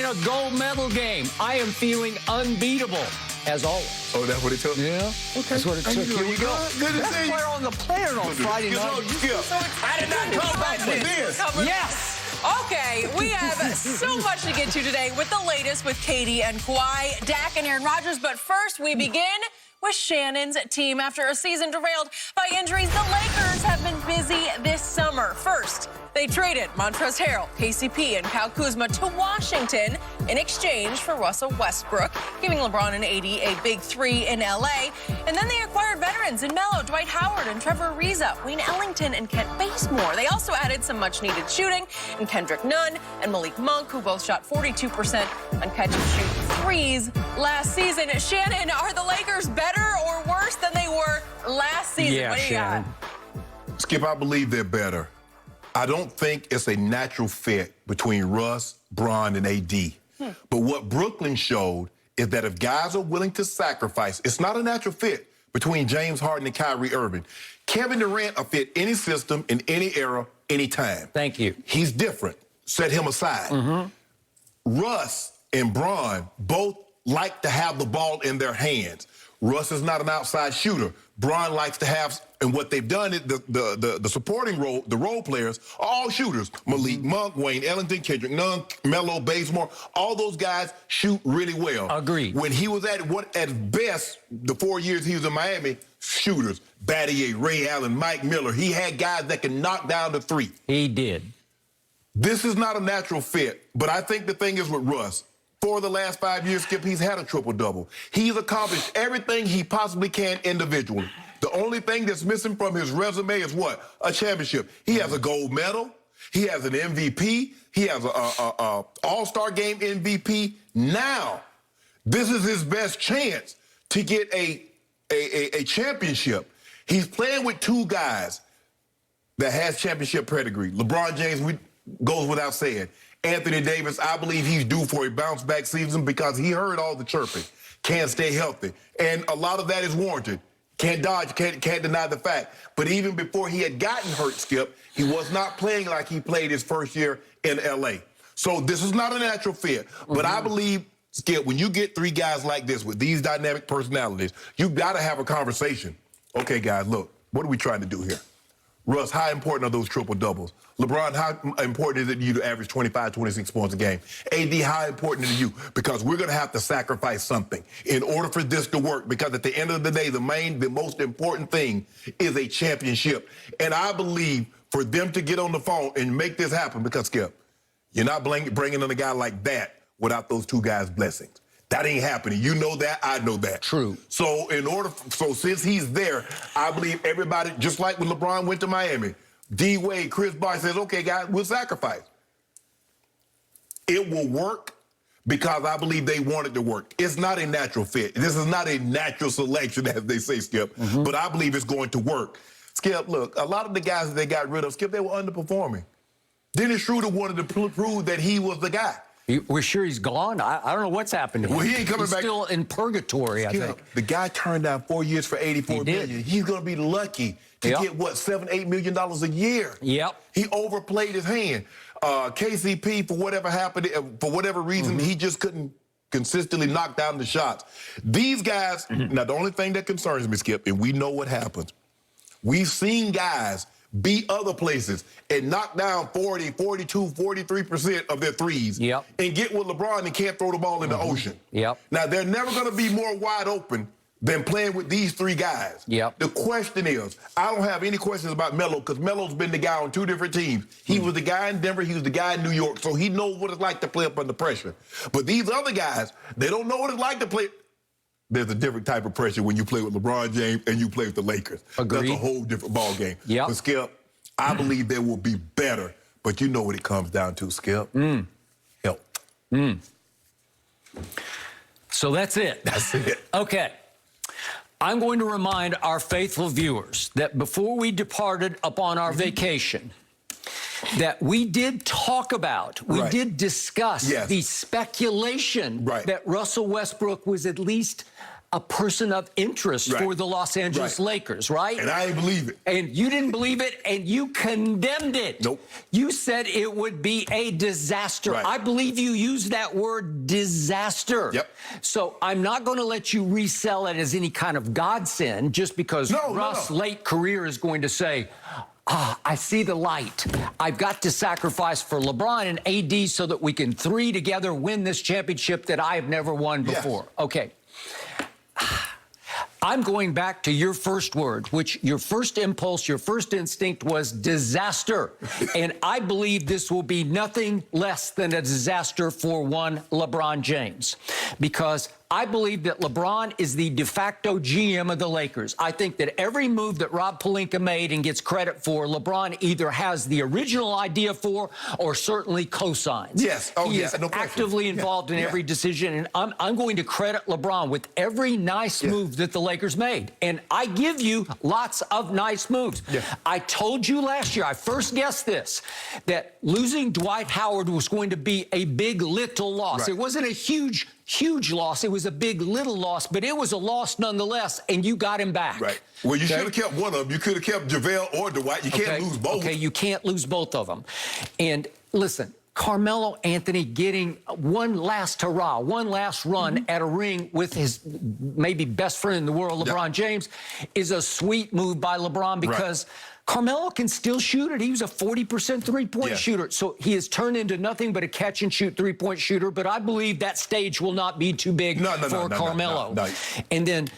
a gold medal game. I am feeling unbeatable, as always. Oh, that's what it took? Yeah. Okay. That's what it took. Here we go. Good to Best see you. player on the planet on Friday night. I did not come back for this. Yes. Okay, we have so much to get to today with the latest with Katie and Kawhi, Dak and Aaron Rodgers. But first, we begin with Shannon's team. After a season derailed by injuries, the Lakers have been busy this summer. First, they traded Montrezl Harrell, KCP, and Kyle Kuzma to Washington in exchange for Russell Westbrook, giving LeBron and AD a big three in L.A. And then they acquired veterans in Melo, Dwight Howard, and Trevor Ariza, Wayne Ellington, and Kent Bazemore. They also added some much-needed shooting in Kendrick Nunn and Malik Monk, who both shot 42% on catch-and-shoot threes last season. Shannon, are the Lakers better or worse than they were last season? Yeah, what do you Shannon. got? Skip, I believe they're better. I don't think it's a natural fit between Russ, Bron, and AD. But what Brooklyn showed is that if guys are willing to sacrifice, it's not a natural fit between James Harden and Kyrie Irving. Kevin Durant will fit any system, in any era, any time. Thank you. He's different. Set him aside. Russ and Bron both like to have the ball in their hands. Russ is not an outside shooter. Bron likes to have, and what they've done is the supporting role, the role players are all shooters. Malik Monk, Wayne Ellington, Kendrick Nunn, Melo, Bazemore, all those guys shoot really well. Agreed. When he was at best, the 4 years he was in Miami, shooters, Battier, Ray Allen, Mike Miller, he had guys that can knock down the three. He did. This is not a natural fit, but I think the thing is with Russ, for the last 5 years, Skip, he's had a triple-double. He's accomplished everything he possibly can individually. The only thing that's missing from his resume is what? A championship. He has a gold medal. He has an MVP. He has a All-Star Game MVP. Now, this is his best chance to get a championship. He's playing with two guys that has championship pedigree. LeBron James goes without saying. Anthony Davis, I believe he's due for a bounce-back season because he heard all the chirping. Can't stay healthy. And a lot of that is warranted. Can't dodge, can't deny the fact. But even before he had gotten hurt, Skip, he was not playing like he played his first year in L.A. So this is not a natural fit. But I believe, Skip, when you get three guys like this with these dynamic personalities, you've got to have a conversation. Okay, guys, look, what are we trying to do here? Russ, how important are those triple-doubles? LeBron, how important is it to you to average 25, 26 points a game? AD, how important is it to you? Because we're going to have to sacrifice something in order for this to work. Because at the end of the day, the most important thing is a championship. And I believe for them to get on the phone and make this happen, because, Skip, you're not bringing in a guy like that without those two guys' blessings. That ain't happening. You know that. I know that. True. So since he's there, I believe everybody, just like when LeBron went to Miami, D-Wade, Chris Bosh says, okay, guys, we'll sacrifice. It will work because I believe they want it to work. It's not a natural fit. This is not a natural selection, as they say, Skip, but I believe it's going to work. Skip, look, a lot of the guys that they got rid of, Skip, they were underperforming. Dennis Schroeder wanted to prove that he was the guy. We're sure he's gone? I don't know what's happened to him. Well, he ain't coming He's back. Still in purgatory, I think. The guy turned down 4 years for $84 million. He's going to be lucky to get, what, $7-8 million a year. Yep. He overplayed his hand. KCP, for whatever happened, for whatever reason, he just couldn't consistently knock down the shots. These guys, now the only thing that concerns me, Skip, and we know what happens, we've seen guys beat other places and knock down 40, 42, 43% of their threes and get with LeBron and can't throw the ball in the ocean. Now, they're never going to be more wide open than playing with these three guys. The question is, I don't have any questions about Melo because Melo's been the guy on two different teams. He was the guy in Denver, he was the guy in New York, so he knows what it's like to play up under pressure. But these other guys, they don't know what it's like to play. There's a different type of pressure when you play with LeBron James and you play with the Lakers. Agreed. That's a whole different ball game. But Skip, I believe they will be better, but you know what it comes down to, Skip. Help. So that's it. That's it. Okay. I'm going to remind our faithful viewers that before we departed upon our vacation, that we did talk about, we did discuss the speculation that Russell Westbrook was at least a person of interest Right. for the Los Angeles Right. Lakers, right? And I ain't believe it. And you didn't believe it, and you condemned it. Nope. You said it would be a disaster. Right. I believe you used that word disaster. Yep. So I'm not going to let you resell it as any kind of godsend just because Russ' late career is going to say, I see the light. I've got to sacrifice for LeBron and AD so that we can three together win this championship that I have never won before. Yes. Okay. I'm going back to your first word, which your first impulse, your first instinct was disaster. And I believe this will be nothing less than a disaster for one LeBron James, because I believe that LeBron is the de facto GM of the Lakers. I think that every move that Rob Pelinka made and gets credit for, LeBron either has the original idea for or certainly co-signs. Yes. Oh, he yeah. is No question. actively involved in every decision, and I'm going to credit LeBron with every nice move that the Lakers made. And I give you lots of nice moves. Yeah. I told you last year, I first guessed this, that losing Dwight Howard was going to be a big little loss. Right. It wasn't a huge loss. It was a big little loss, but it was a loss nonetheless, and you got him back. Right. Well, you should have kept one of them. You could have kept JaVale or Dwight. You can't lose both. Okay, you can't lose both of them. And listen, Carmelo Anthony getting one last hurrah, one last run at a ring with his maybe best friend in the world, LeBron James, is a sweet move by LeBron because Carmelo can still shoot it. He was a 40% three-point shooter. So he has turned into nothing but a catch-and-shoot three-point shooter. But I believe that stage will not be too big for Carmelo. No. And then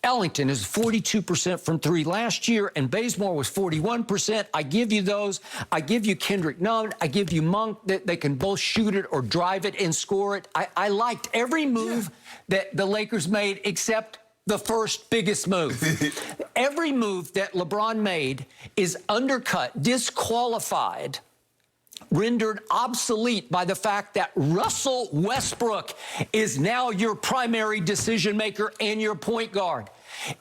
Ellington is 42% from three last year, and Bazemore was 41%. I give you those. I give you Kendrick Nunn. I give you Monk. That they can both shoot it or drive it and score it. I liked every move that the Lakers made except the first biggest move. Every move that LeBron made is undercut, disqualified, rendered obsolete by the fact that Russell Westbrook is now your primary decision maker and your point guard.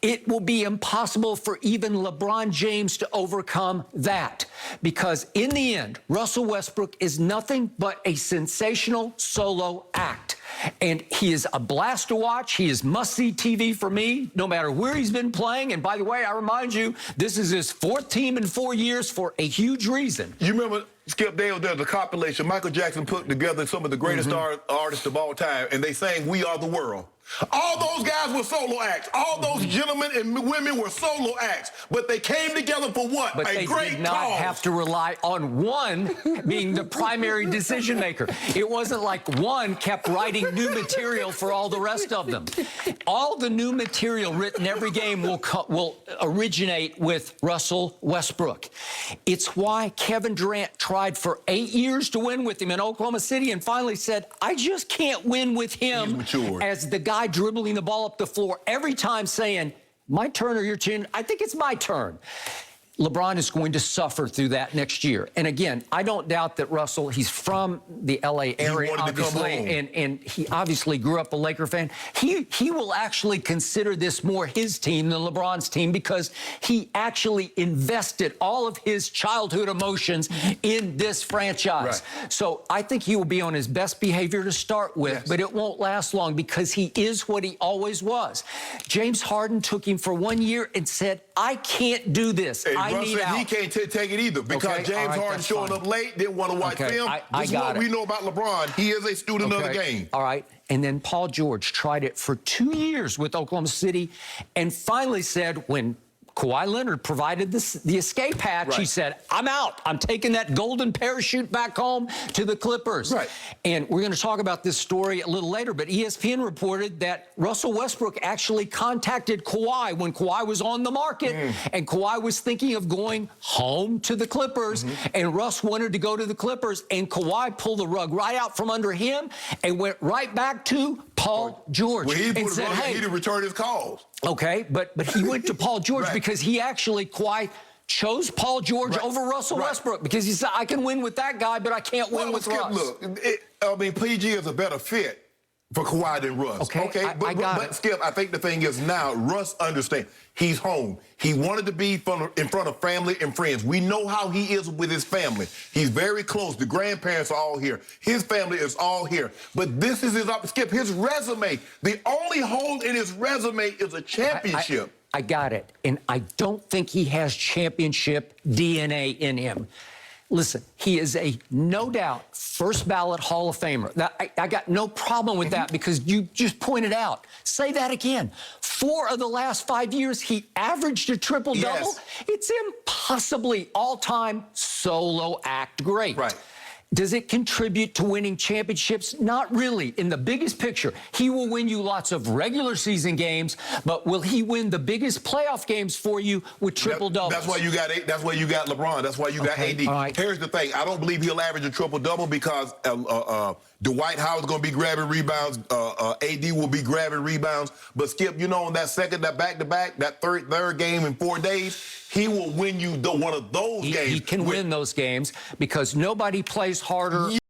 It will be impossible for even LeBron James to overcome that, because in the end, Russell Westbrook is nothing but a sensational solo act. And he is a blast to watch. He is must-see TV for me, no matter where he's been playing. And by the way, I remind you, this is his fourth team in 4 years for a huge reason. You remember, Skip, there's a compilation Michael Jackson put together some of the greatest artists of all time, and they sang "We Are the World." All those guys were solo acts. All those gentlemen and women were solo acts. But they came together for what? But they did not have to rely on one being the primary decision maker. It wasn't like one kept writing new material for all the rest of them. All the new material written every game will originate with Russell Westbrook. It's why Kevin Durant tried for 8 years to win with him in Oklahoma City and finally said, I just can't win with him as the guy dribbling the ball up the floor every time saying, my turn or your turn? I think it's my turn. LeBron is going to suffer through that next year. And again, I don't doubt that Russell, he's from the LA area, obviously, and he obviously grew up a Laker fan. He will actually consider this more his team than LeBron's team because he actually invested all of his childhood emotions in this franchise. So I think he will be on his best behavior to start with, but it won't last long because he is what he always was. James Harden took him for 1 year and said, I can't do this. Russ said he can't take it either because James Harden showing up late, didn't want to watch film. This is what we know about LeBron. He is a student of the game. All right. And then Paul George tried it for 2 years with Oklahoma City and finally said when Kawhi Leonard provided the escape hatch, he said, I'm out. I'm taking that golden parachute back home to the Clippers. And we're going to talk about this story a little later, but ESPN reported that Russell Westbrook actually contacted Kawhi when Kawhi was on the market, and Kawhi was thinking of going home to the Clippers, and Russ wanted to go to the Clippers, and Kawhi pulled the rug right out from under him and went right back to Paul George. Well, he and said, hey, he didn't return his calls. Okay, but he went to Paul George because he actually chose Paul George over Russell Westbrook because he said, I can win with that guy, but I can't win with Russ. Look, I mean, PG is a better fit. for Kawhi than Russ. Okay, I got but it. Skip, I think the thing is now Russ understands. He's home. He wanted to be in front of family and friends. We know how he is with his family. He's very close. The grandparents are all here. His family is all here. But this is Skip, his resume. The only hole in his resume is a championship. I got it. And I don't think he has championship DNA in him. Listen, he is a no doubt first ballot Hall of Famer. Now, I got no problem with that because you just pointed out. Say that again. 4 of the last 5 years, he averaged a triple-double. Yes. It's impossibly all-time solo act great. Right. Does it contribute to winning championships? Not really. In the biggest picture, he will win you lots of regular season games, but will he win the biggest playoff games for you with triple doubles? That's why you got That's why you got LeBron. That's why you got AD. All right. Here's the thing: I don't believe he'll average a triple double because Dwight Howard's going to be grabbing rebounds. AD will be grabbing rebounds. But Skip, on that back-to-back, that third game in 4 days, he will win you one of those games. He can win those games because nobody plays harder